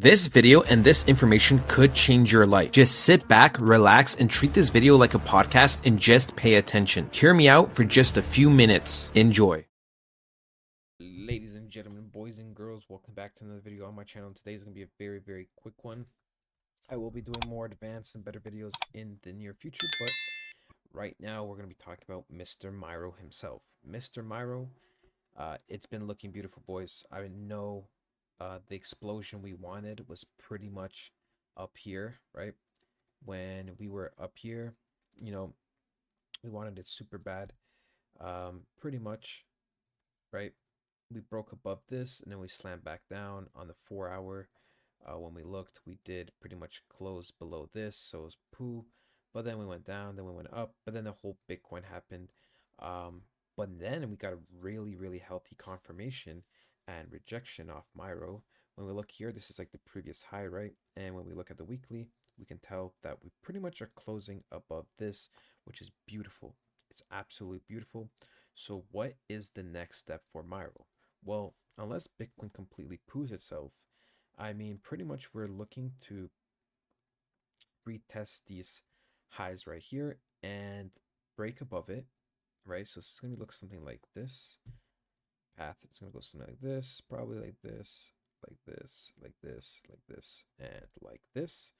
This video and this information could change your life. Just sit back, relax, and treat this video like a podcast and just pay attention. Hear me out for just a few minutes. Enjoy. Ladies and gentlemen, boys and girls, welcome back to another video on my channel. Today is going to be a very quick one. I will be doing more advanced and better videos in the near future, but right now we're going to be talking about Mr. Myro himself. Mr. Myro, it's been looking beautiful, boys. I know the explosion we wanted was pretty much up here, right? When we were up here, you know, we wanted it super bad. Pretty much, right? We broke above this and then we slammed back down on the 4 hour. When we looked, we did pretty much close below this, so it was poo. But then we went down, then we went up, but then the whole Bitcoin happened. But then we got a really healthy confirmation and rejection off Myro. When we look here, this is like the previous high, right? And when we look at the weekly, we can tell that we pretty much are closing above this, which is beautiful. It's absolutely beautiful. So what is the next step for Myro? Well, unless Bitcoin completely poos itself, I mean, pretty much we're looking to retest these highs right here and break above it, right? So it's going to look something like this. Path, it's going to go something like this, probably like this, like this, like this, like this, and like this.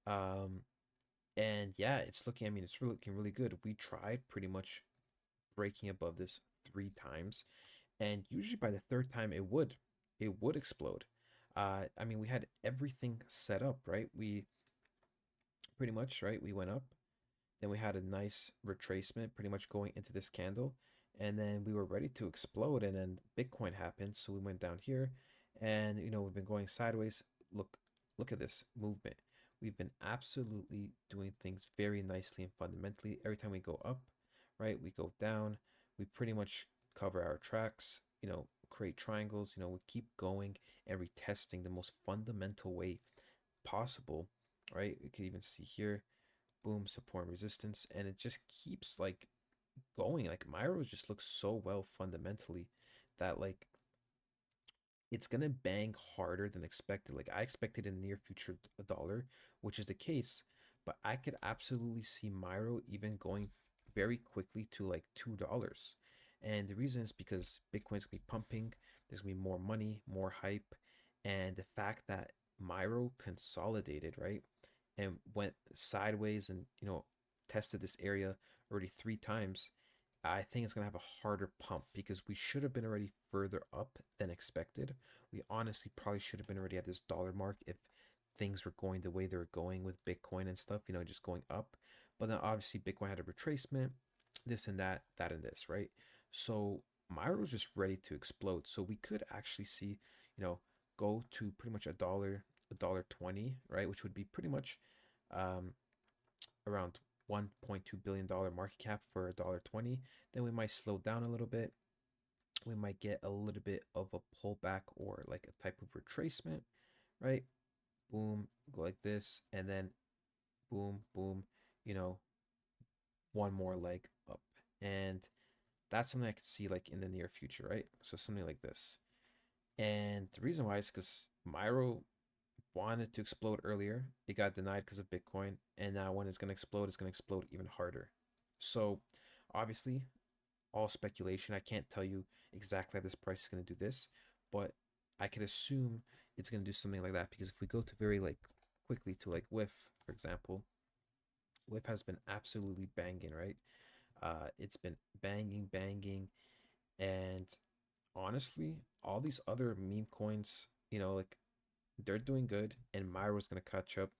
And yeah, it's looking, I mean, it's looking really good. We tried pretty much breaking above this 3 times, and usually by the third time it would explode. I mean, we had everything set up, right? We pretty much, right? We went up, then we had a nice retracement pretty much going into this candle, and then we were ready to explode, and then Bitcoin happened, so we went down here, and we've been going sideways. Look at this movement. We've been absolutely doing things very nicely and fundamentally. Every time we go up, right, we go down. We pretty much cover our tracks, create triangles, we keep going and retesting the most fundamental way possible, right? We can even see here, boom, support and resistance, and it just keeps like going. Like Myro just looks so well fundamentally that like it's gonna bang harder than expected. Like I expected in the near future a dollar, which is the case, but I could absolutely see Myro even going very quickly to like $2. And the reason is because Bitcoin's gonna be pumping, there's gonna be more money, more hype, and the fact that Myro consolidated, right? And went sideways and tested this area already 3 times. I think it's going to have a harder pump because we should have been already further up than expected. We honestly probably should have been already at this dollar mark if things were going the way they were going with Bitcoin and stuff, just going up. But then obviously Bitcoin had a retracement, this and that, that and this, right? So Myro's just ready to explode. So we could actually see, go to pretty much $1.20, right? Which would be pretty much um, around $1.2 billion market cap for $1.20. Then we might slow down a little bit. We might get a little bit of a pullback or like a type of retracement, right? Boom, go like this, and then boom, boom, you know, one more leg up. And that's something I could see like in the near future, right? So something like this. And the reason why is because Myro wanted to explode earlier. It got denied because of Bitcoin. And now when it's going to explode even harder. So obviously, all speculation. I can't tell you exactly how this price is going to do this, but I could assume it's going to do something like that because if we go to very like quickly to like whiff, for example, whiff has been absolutely banging, right? It's been banging, and honestly, all these other meme coins, like they're doing good, and Myro's gonna catch up.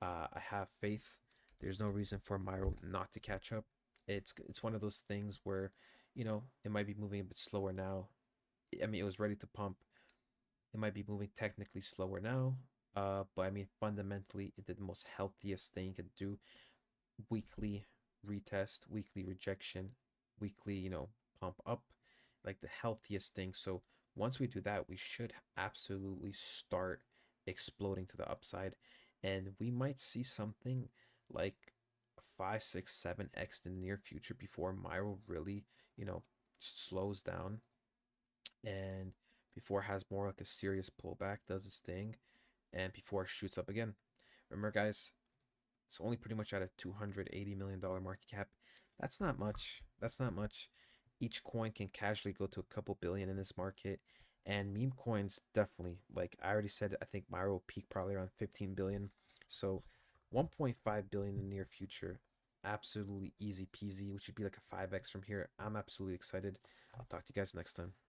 I have faith. There's no reason for Myro not to catch up. It's one of those things where, it might be moving a bit slower now. I mean, it was ready to pump. It might be moving technically slower now. But I mean, fundamentally, it did the most healthiest thing you could do. Weekly retest, weekly rejection, weekly, pump up, like the healthiest thing. So once we do that, we should absolutely start exploding to the upside, and we might see something like 5, 6, 7x in the near future before Myro really, slows down and before it has more like a serious pullback, does its thing. and before it shoots up again. Remember, guys, it's only pretty much at a $280 million market cap. That's not much. That's not much. Each coin can casually go to a couple billion in this market. And meme coins definitely, like I already said, I think Myro will peak probably around 15 billion. So 1.5 billion in the near future. Absolutely easy peasy, which would be like a 5x from here. I'm absolutely excited. I'll talk to you guys next time.